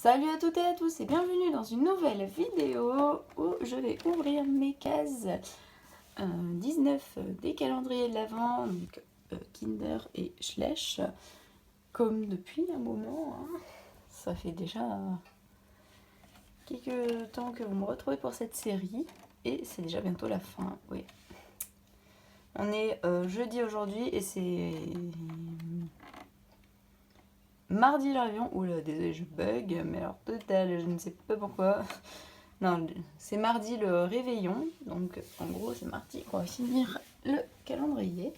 Salut à toutes et à tous et bienvenue dans une nouvelle vidéo où je vais ouvrir mes cases 19 des calendriers de l'Avent, donc Kinder et Schleich, comme depuis un moment. Ça fait déjà quelques temps que vous me retrouvez pour cette série et c'est déjà bientôt la fin. Oui. On est jeudi aujourd'hui et c'est mardi le réveillon. Oula, désolé, je bug, mais alors total, je ne sais pas pourquoi. Non, c'est mardi le réveillon, donc en gros c'est mardi qu'on va finir le calendrier.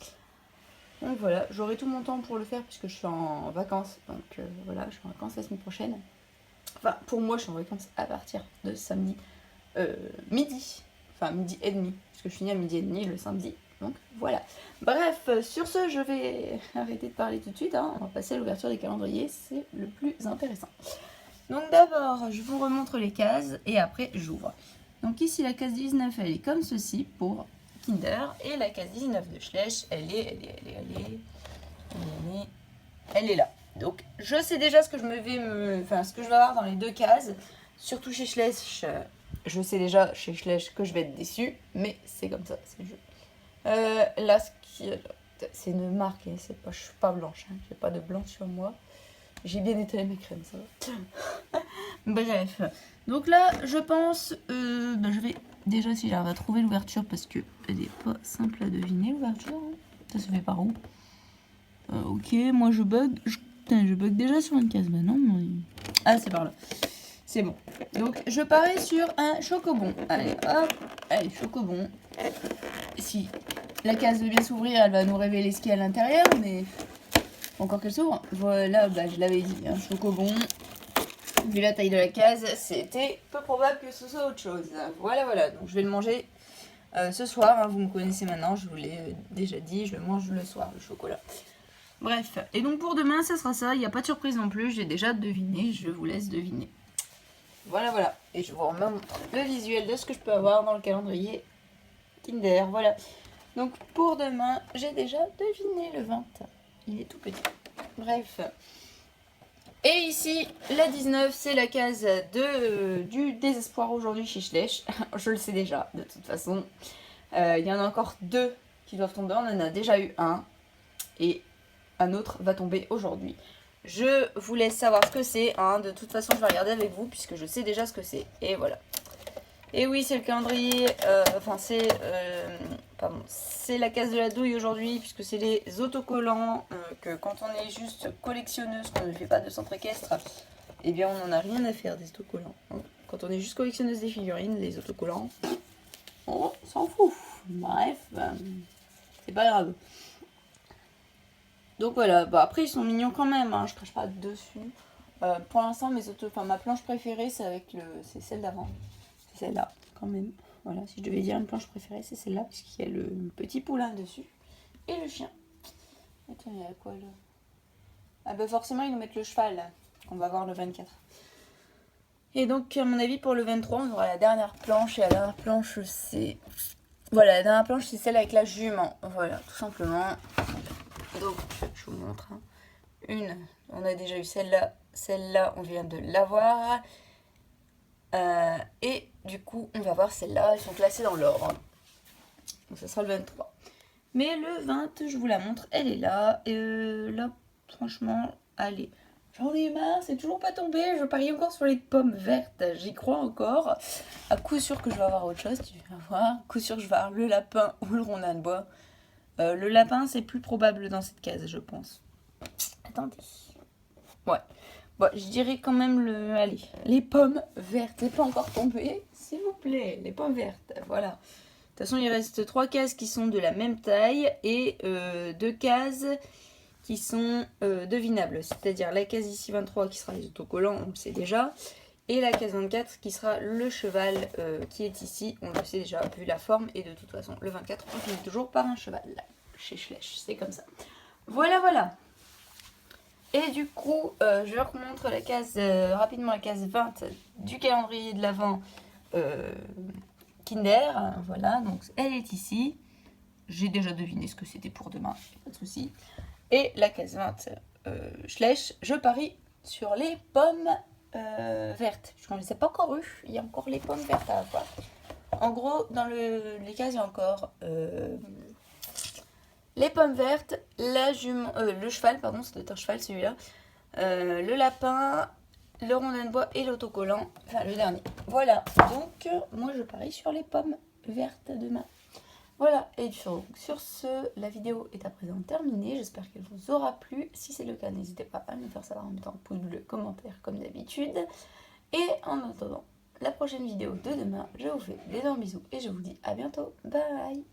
Donc voilà, j'aurai tout mon temps pour le faire puisque je suis en vacances, donc voilà, je suis en vacances la semaine prochaine. Enfin, pour moi, je suis en vacances à partir de samedi midi, enfin midi et demi, puisque je finis à midi et demi le samedi. Donc voilà. Bref, sur ce, je vais arrêter de parler tout de suite. On va passer à l'ouverture des calendriers, c'est le plus intéressant. Donc d'abord, je vous remontre les cases et après j'ouvre. Donc ici, la case 19, elle est comme ceci pour Kinder. Et la case 19 de Schleich, elle est là. Donc je sais déjà ce que je ce que je vais avoir dans les deux cases. Surtout chez Schleich, je sais déjà chez Schleich que je vais être déçue, mais c'est comme ça, c'est le jeu. Là, c'est une marque, je suis pas blanche, j'ai pas de blanc sur moi. J'ai bien étalé mes crèmes, ça va. Bref, donc là, je pense, je vais déjà si j'arrive à trouver l'ouverture parce que elle n'est pas simple à deviner l'ouverture. Ça se fait par où? Ok, moi je bug, je bug déjà sur une case. Bah non, mais... Ah, c'est par là. C'est bon. Donc je parie sur un chocobon. Allez, hop, allez, chocobon. Si la case veut bien s'ouvrir, elle va nous révéler ce qu'il y a à l'intérieur, mais encore qu'elle s'ouvre. Voilà, je l'avais dit, un chocobon. Vu la taille de la case, c'était peu probable que ce soit autre chose. Voilà, donc je vais le manger ce soir. Vous me connaissez maintenant, je vous l'ai déjà dit, je le mange le soir, le chocolat. Bref, et donc pour demain, ça sera ça. Il n'y a pas de surprise non plus, j'ai déjà deviné, je vous laisse deviner. Voilà. Et je vous remontre le visuel de ce que je peux avoir dans le calendrier Kinder. Voilà. Donc pour demain, j'ai déjà deviné le 20. Il est tout petit. Bref. Et ici, la 19, c'est la case du désespoir aujourd'hui chez Schleich. Je le sais déjà, de toute façon. Il y en a encore deux qui doivent tomber. On en a déjà eu un. Et un autre va tomber aujourd'hui. Je vous laisse savoir ce que c'est. De toute façon, je vais regarder avec vous puisque je sais déjà ce que c'est. Et voilà. Et oui, c'est le calendrier. C'est la case de la douille aujourd'hui puisque c'est les autocollants que quand on est juste collectionneuse, qu'on ne fait pas de centre équestre, eh bien on n'en a rien à faire des autocollants. Quand on est juste collectionneuse des figurines, les autocollants, on s'en fout. Bref, c'est pas grave. Donc voilà, après ils sont mignons quand même, je crache pas dessus. Pour l'instant, ma planche préférée, c'est celle d'avant. C'est celle-là, quand même. Voilà, si je devais dire une planche préférée, c'est celle-là, puisqu'il y a le petit poulain dessus. Et le chien. Attends, il y a quoi là? Ah bah forcément, ils nous mettent le cheval, là, qu'on va voir le 24. Et donc, à mon avis, pour le 23, on aura la dernière planche. Et la dernière planche, c'est... Voilà, la dernière planche, c'est celle avec la jument. Voilà, tout simplement. Donc, je vous montre. On a déjà eu celle-là. Celle-là, on vient de l'avoir. Et du coup, on va voir celle-là. Elles sont classées dans l'ordre. Donc, ça sera le 23. Mais le 20, je vous la montre. Elle est là. Et là, franchement, allez. J'en ai marre, c'est toujours pas tombé. Je parie encore sur les pommes vertes. J'y crois encore. À coup sûr que je vais avoir autre chose. Tu vas voir. À coup sûr que je vais avoir le lapin ou le rondin de bois. Le lapin, c'est plus probable dans cette case, je pense. Attendez. Ouais. Bon, je dirais quand même les pommes vertes. C'est pas encore tombé, s'il vous plaît. Les pommes vertes, voilà. De toute façon, il reste 3 cases qui sont de la même taille et 2 cases qui sont devinables. C'est-à-dire la case ici 23 qui sera les autocollants, on le sait déjà. Et la case 24 qui sera le cheval qui est ici, on le sait déjà vu la forme. Et de toute façon, le 24, on finit toujours par un cheval. Chez Schleich, c'est comme ça. Voilà. Et du coup, je vous montre rapidement la case 20 du calendrier de l'Avent Kinder. Voilà, donc elle est ici. J'ai déjà deviné ce que c'était pour demain, pas de souci. Et la case 20 Schleich, je parie sur les pommes vertes. Je ne les ai pas encore eues. Il y a encore les pommes vertes à avoir. En gros, dans les cases, il y a encore les pommes vertes, le cheval, pardon, c'est un cheval celui-là, le lapin, le rondin de bois et l'autocollant, enfin le dernier. Voilà, donc moi je parie sur les pommes vertes demain. Voilà, et sur ce, la vidéo est à présent terminée. J'espère qu'elle vous aura plu. Si c'est le cas, n'hésitez pas à me faire savoir en mettant un pouce bleu, commentaire comme d'habitude. Et en attendant la prochaine vidéo de demain, je vous fais d'énormes bisous et je vous dis à bientôt. Bye!